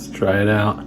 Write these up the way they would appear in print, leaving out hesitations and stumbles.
Let's try it out.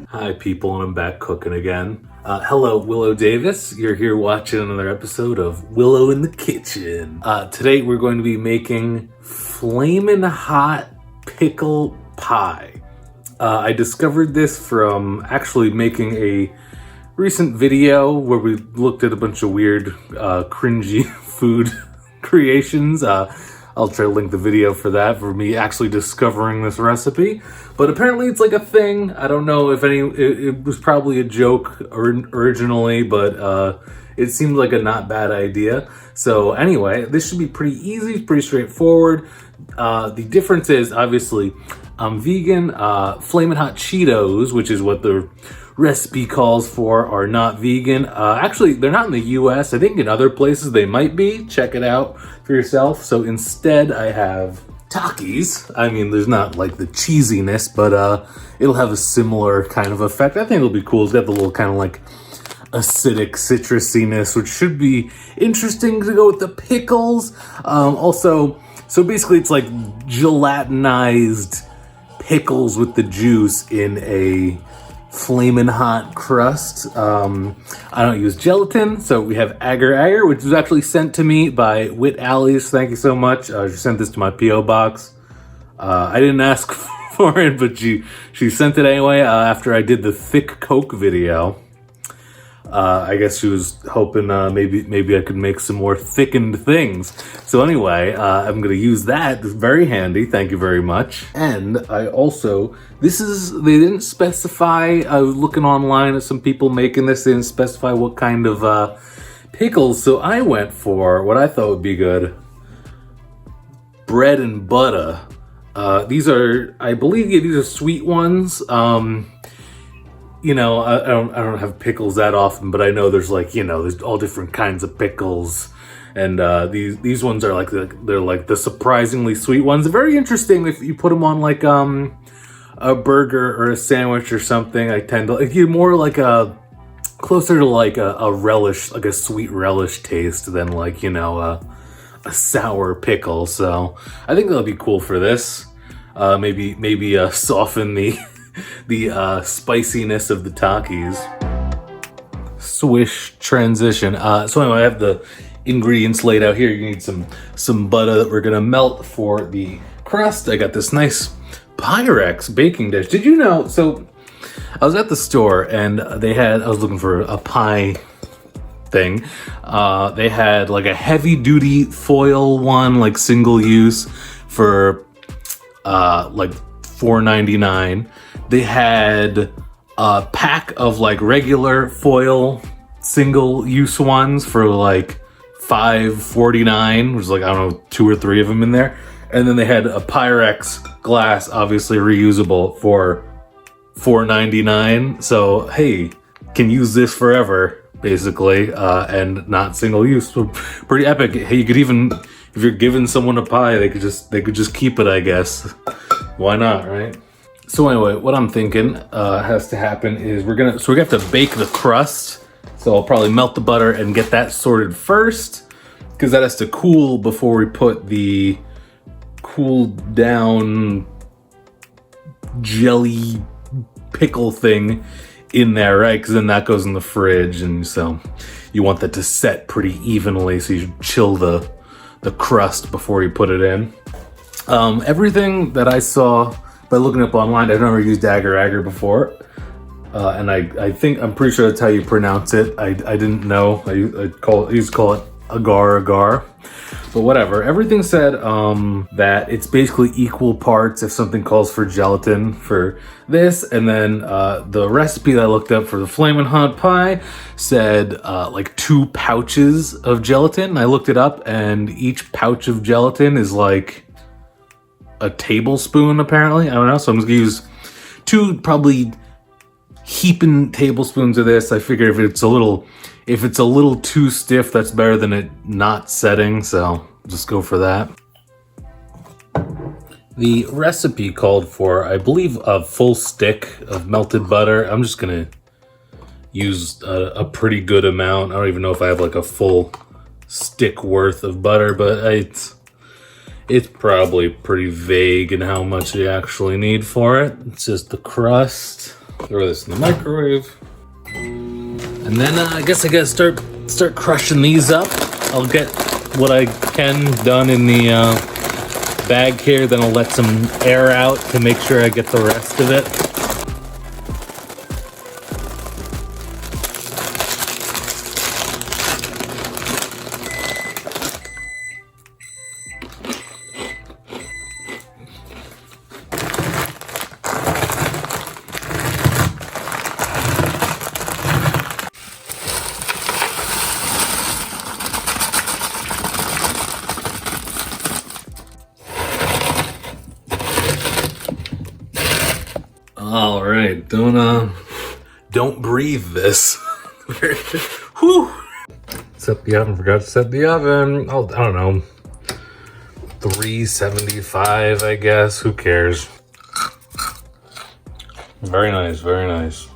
Hi people, and I'm back cooking again. Hello, willowdavis. You're here watching another episode of WiLLo in the Kitchen. Today we're going to be making Flamin Hot Pickle Pie. I discovered this from actually making a recent video where we looked at a bunch of weird, cringy food creations. I'll try to link the video for that, for me actually discovering this recipe. But apparently it's like a thing. I don't know if it was probably a joke originally, but it seemed like a not bad idea. So anyway, this should be pretty easy, pretty straightforward. The difference is, obviously, I'm vegan. Flamin Hot Cheetos, which is what the recipe calls for, are not vegan. Actually, they're not in the US. I think in other places they might be. Check it out for yourself. So instead I have takis. I mean, there's not like the cheesiness, but it'll have a similar kind of effect. I think it'll be cool. It's got the little kind of like acidic citrusiness, which should be interesting to go with the pickles. So basically it's like gelatinized pickles with the juice in a flamin' hot crust. I don't use gelatin, so we have agar, which was actually sent to me by WiLLo. Thank you so much. She sent this to my P.O. box. I didn't ask for it, but she sent it anyway after I did the thick Coke video. I guess she was hoping maybe I could make some more thickened things. So anyway, I'm gonna use that. It's very handy. Thank you very much. And I also, they didn't specify. I was looking online at some people making this. They didn't specify what kind of pickles. So I went for what I thought would be good: bread and butter. These are, I believe, these are sweet ones. You know, I don't have pickles that often, but I know there's like, you know, there's all different kinds of pickles, and these ones are like they're like the surprisingly sweet ones. They're very interesting if you put them on like a burger or a sandwich or something. I tend to like, you more like a closer to like a relish, like a sweet relish taste than like, you know, a sour pickle. So I think that'll be cool for this. Maybe soften the spiciness of the takis. Swish transition. So anyway, I have the ingredients laid out here. You need some butter that we're gonna melt for the crust. I got this nice Pyrex baking dish. Did you know? So I was at the store and I was looking for a pie thing. They had like a heavy duty foil one, like single use, for like $4.99. They had a pack of like regular foil single use ones for like $5.49, which is like, I don't know, 2 or 3 of them in there. And then they had a Pyrex glass, obviously reusable, for $4.99. So hey, can use this forever basically, and not single use. So pretty epic. Hey, you could even, if you're giving someone a pie, they could just keep it, I guess. Why not, right? So anyway, what I'm thinking has to happen is we have to bake the crust. So I'll probably melt the butter and get that sorted first, because that has to cool before we put the cooled down jelly pickle thing in there, right? Because then that goes in the fridge, and so you want that to set pretty evenly, so you should chill the crust before you put it in. Everything that I saw by looking up online, I've never used agar before, and I'm pretty sure that's how you pronounce it. I didn't know. I used to call it agar, but whatever. Everything said that it's basically equal parts if something calls for gelatin for this, and then the recipe that I looked up for the Flamin' Hot Pie said like 2 pouches of gelatin. I looked it up, and each pouch of gelatin is like a tablespoon, apparently. I don't know. So I'm just gonna use 2 probably heaping tablespoons of this. I figure if it's a little too stiff, that's better than it not setting. So just go for that. The recipe called for, I believe, a full stick of melted butter. I'm just gonna use a pretty good amount. I don't even know if I have like a full stick worth of butter, but It's probably pretty vague in how much you actually need for it. It's just the crust. Throw this in the microwave. And then I guess I gotta start crushing these up. I'll get what I can done in the bag here, then I'll let some air out to make sure I get the rest of it. All right, don't breathe this. Whew. Set the oven. Forgot to set the oven. I don't know, 375, I guess. Who cares? Very nice, very nice.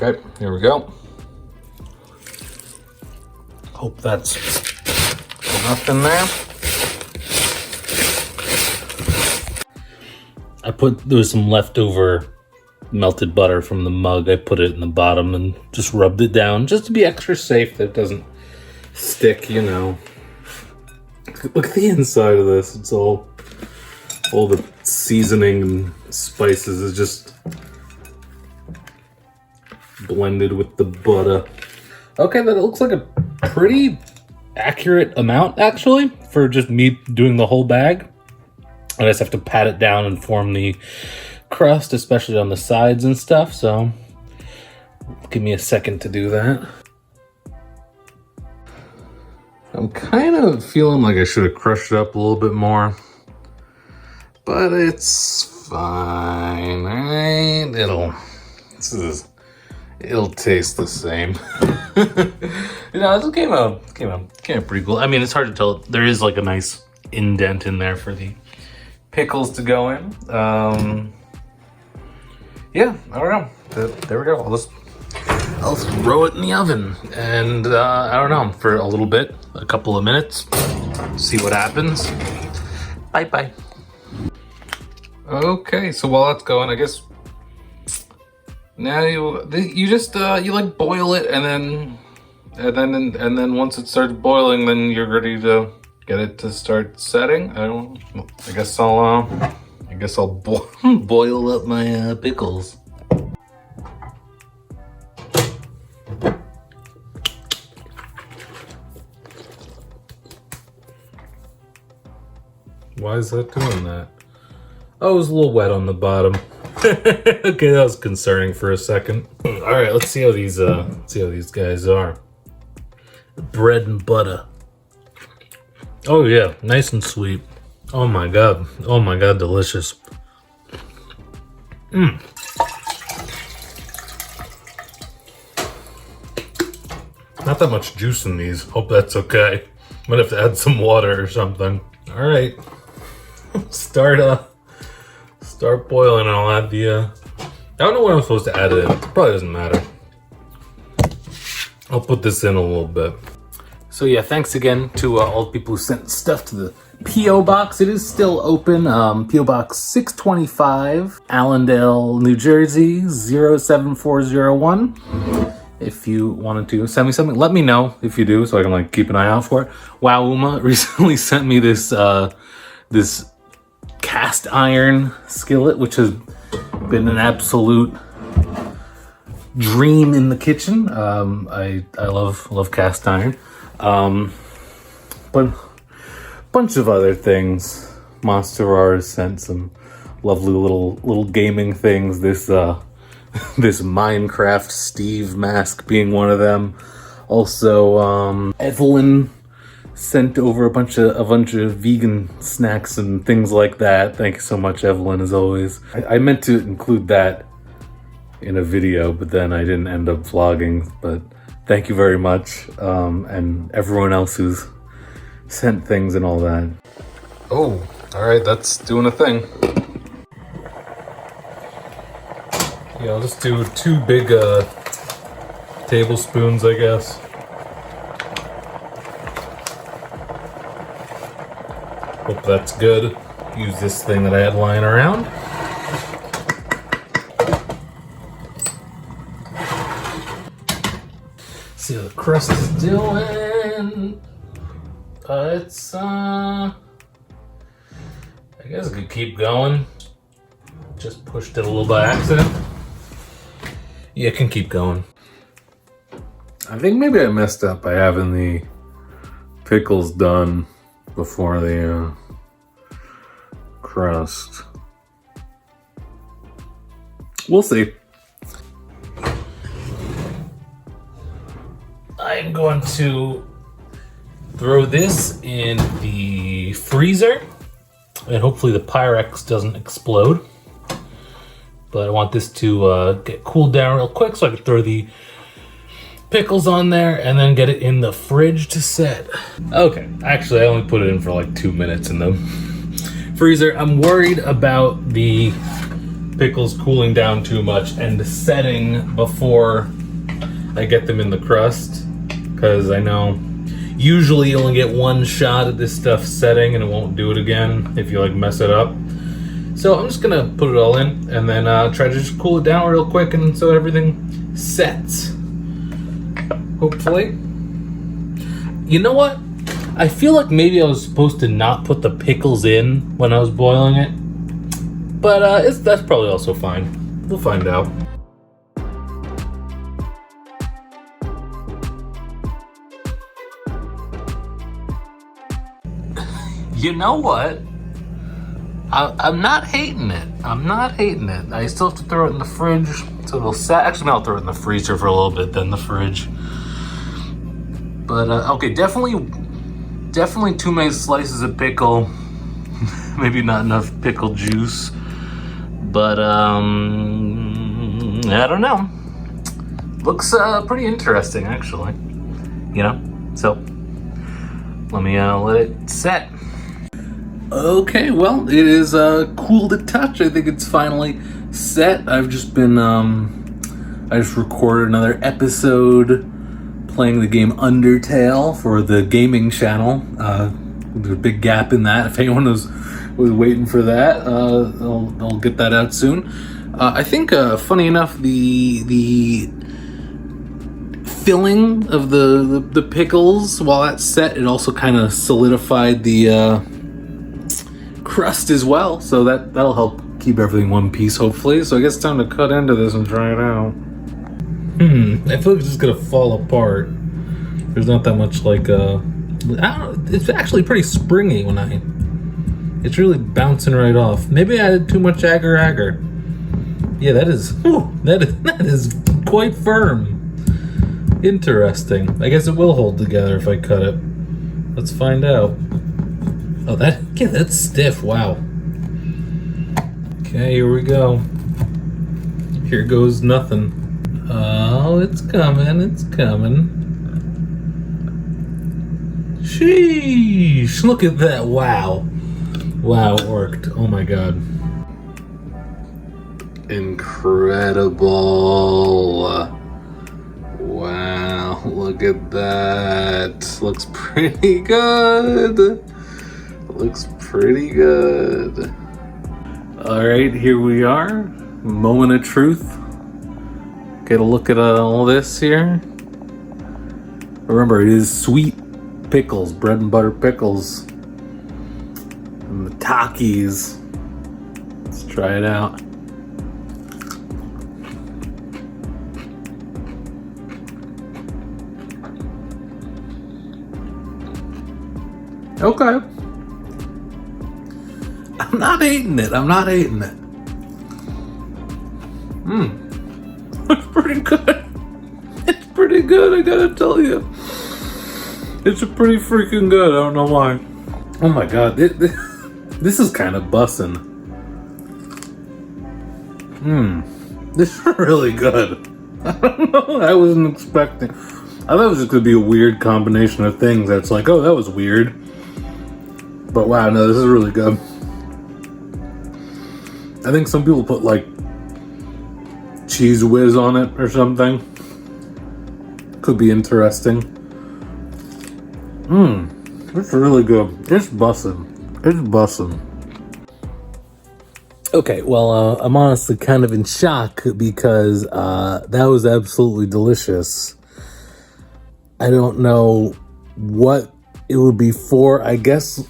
Okay, here we go. Hope that's enough in there. There was some leftover melted butter from the mug. I put it in the bottom and just rubbed it down just to be extra safe that it doesn't stick, you know. Look at the inside of this. It's all the seasoning and spices is just blended with the butter. Okay, that looks like a pretty accurate amount actually for just me doing the whole bag. I just have to pat it down and form the crust, especially on the sides and stuff, so give me a second to do that. I'm kind of feeling like I should have crushed it up a little bit more, but it's fine, right? It'll taste the same. You know, this came out pretty cool. I mean, it's hard to tell. There is like a nice indent in there for the pickles to go in. Yeah, I don't know. There we go. I'll throw it in the oven and I don't know, for a little bit, a couple of minutes, see what happens. Bye. Okay, so while that's going, I guess now you just you like boil it and then once it starts boiling, then you're ready to get it to start setting. I guess I'll boil up my pickles. Why is that doing that? Oh, it was a little wet on the bottom. Okay, that was concerning for a second. All right, let's see how these guys are. Bread and butter. Oh yeah, nice and sweet. Oh my god, delicious. Not that much juice in these. Hope that's okay. Might have to add some water or something. All right, start boiling and I'll add the, I don't know what I'm supposed to add it in. Probably doesn't matter. I'll put this in a little bit. So yeah, thanks again to all the people who sent stuff to the P.O. Box. It is still open. P.O. Box 625, Allendale, New Jersey, 07401. If you wanted to send me something, let me know if you do, so I can like keep an eye out for it. WiLLo recently sent me this this cast iron skillet, which has been an absolute dream in the kitchen. I love cast iron. But bunch of other things. Monster sent some lovely little gaming things. This this Minecraft Steve mask being one of them. Also, Evelyn sent over a bunch of vegan snacks and things like that. Thank you so much, Evelyn, as always. I meant to include that in a video, but then I didn't end up vlogging. But thank you very much, and everyone else who's sent things and all that. Oh, all right, that's doing a thing. Yeah, I'll just do 2 big tablespoons, I guess. That's good. Use this thing that I had lying around. See how the crust is doing. I guess I could keep going. Just pushed it a little by accident. Yeah, it can keep going. I think maybe I messed up by having the pickles done before the crust. We'll see. I'm going to throw this in the freezer, and hopefully the Pyrex doesn't explode. But I want this to get cooled down real quick so I can throw the pickles on there and then get it in the fridge to set. Okay, actually I only put it in for like 2 minutes in the freezer. I'm worried about the pickles cooling down too much and the setting before I get them in the crust, because I know usually you only get one shot at this stuff setting and it won't do it again if you like mess it up. So I'm just gonna put it all in and then try to just cool it down real quick, and so everything sets. Hopefully. You know what? I feel like maybe I was supposed to not put the pickles in when I was boiling it, but that's probably also fine. We'll find out. You know what? I'm not hating it. I'm not hating it. I still have to throw it in the fridge so it'll set. Actually, I'll throw it in the freezer for a little bit, then the fridge. But okay, definitely too many slices of pickle. Maybe not enough pickle juice. But I don't know. Looks pretty interesting, actually. You know. So let me let it set. Okay, well, it is cool to touch. I think it's finally set. I've just been, I just recorded another episode playing the game Undertale for the gaming channel. There's a big gap in that. If anyone was waiting for that, I'll get that out soon. I think, funny enough, the filling of the pickles, while that's set, it also kind of solidified the crust as well, so that'll help keep everything one piece, hopefully. So I guess it's time to cut into this and try it out. I feel like it's just gonna fall apart. There's not that much like I don't know, it's actually pretty springy it's really bouncing right off. Maybe I added too much agar. Yeah, that is quite firm. Interesting. I guess it will hold together if I cut it. Let's find out. Oh, that's stiff. Wow. Okay, here we go. Here goes nothing. Oh, it's coming. It's coming. Sheesh. Look at that. Wow. Wow, it worked. Oh my god. Incredible. Wow, look at that. Looks pretty good. Looks pretty good. All right, here we are. Moment of truth. Get a look at all this here. Remember, it is sweet pickles, bread and butter pickles. And the takis. Let's try it out. Okay. I'm not hating it. It's pretty good. It's pretty good, I gotta tell you. It's pretty freaking good. I don't know why. Oh my god. This is kind of bussin'. This is really good. I don't know. I wasn't expecting. I thought it was just gonna be a weird combination of things that's like, oh, that was weird. But wow, no, this is really good. I think some people put like cheese whiz on it or something. Could be interesting. It's really good. It's bussin'. It's bussin'. Okay, well, I'm honestly kind of in shock because that was absolutely delicious. I don't know what it would be for. I guess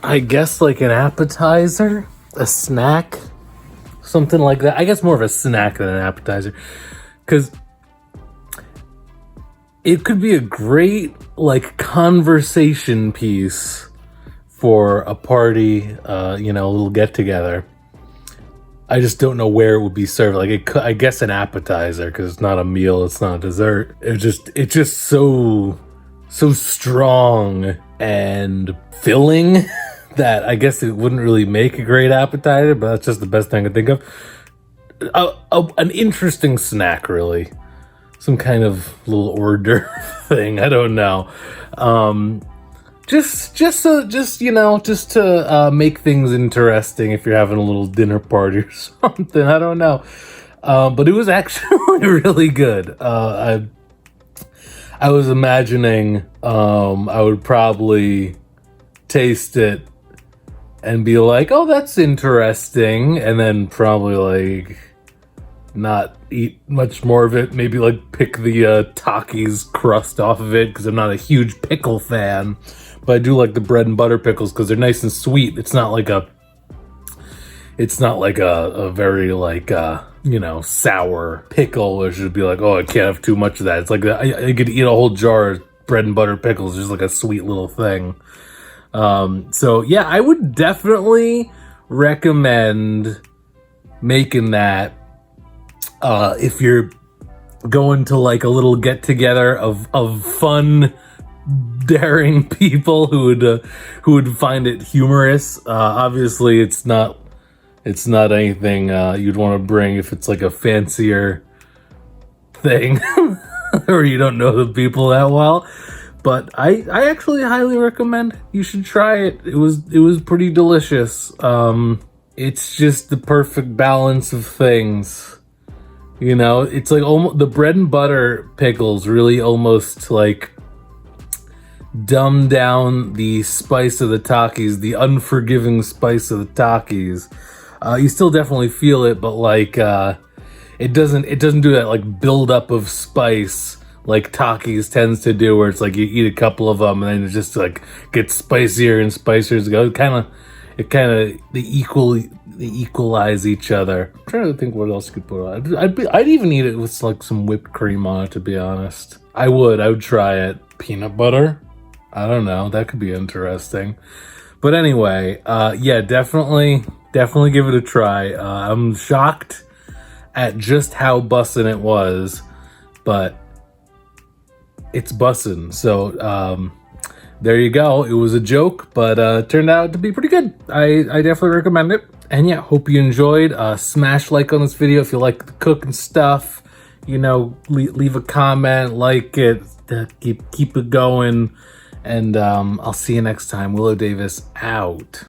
like an appetizer, a snack, something like that. I guess more of a snack than an appetizer, because it could be a great like conversation piece for a party, a little get together. I just don't know where it would be served. Like I guess an appetizer, because it's not a meal, it's not a dessert. It's just so strong and filling that I guess it wouldn't really make a great appetizer, but that's just the best thing I can think of. An interesting snack, really. Some kind of little hors d'oeuvre thing. I don't know. Just to make things interesting if you're having a little dinner party or something. I don't know. But it was actually really good. I was imagining I would probably taste it and be like, oh, that's interesting, and then probably like not eat much more of it. Maybe like pick the takis crust off of it, because I'm not a huge pickle fan. But I do like the bread and butter pickles because they're nice and sweet. It's not like a very like sour pickle, which would be like, oh, I can't have too much of that. It's like I could eat a whole jar of bread and butter pickles, just like a sweet little thing. So yeah, I would definitely recommend making that if you're going to like a little get together of fun, daring people who would find it humorous. Obviously it's not anything you'd want to bring if it's like a fancier thing or you don't know the people that well. But I actually highly recommend you should try it. It was pretty delicious. It's just the perfect balance of things. It's like almost the bread and butter pickles really almost like dumb down the spice of the takis, the unforgiving spice of the takis. You still definitely feel it, but like it doesn't do that like buildup of spice like takis tends to do, where it's like you eat a couple of them and then it just like gets spicier and spicier as it goes. They equalize each other. I'm trying to think what else you could put on. I'd even eat it with like some whipped cream on it, to be honest. I would try it. Peanut butter? I don't know. That could be interesting. But anyway, yeah, definitely give it a try. I'm shocked at just how bussin' it was, but it's bussin'. So there you go. It was a joke, but it turned out to be pretty good. I definitely recommend it. And yeah, hope you enjoyed. Smash like on this video if you like the cooking stuff. Leave a comment, like it, keep it going. And I'll see you next time. WiLLodavis out.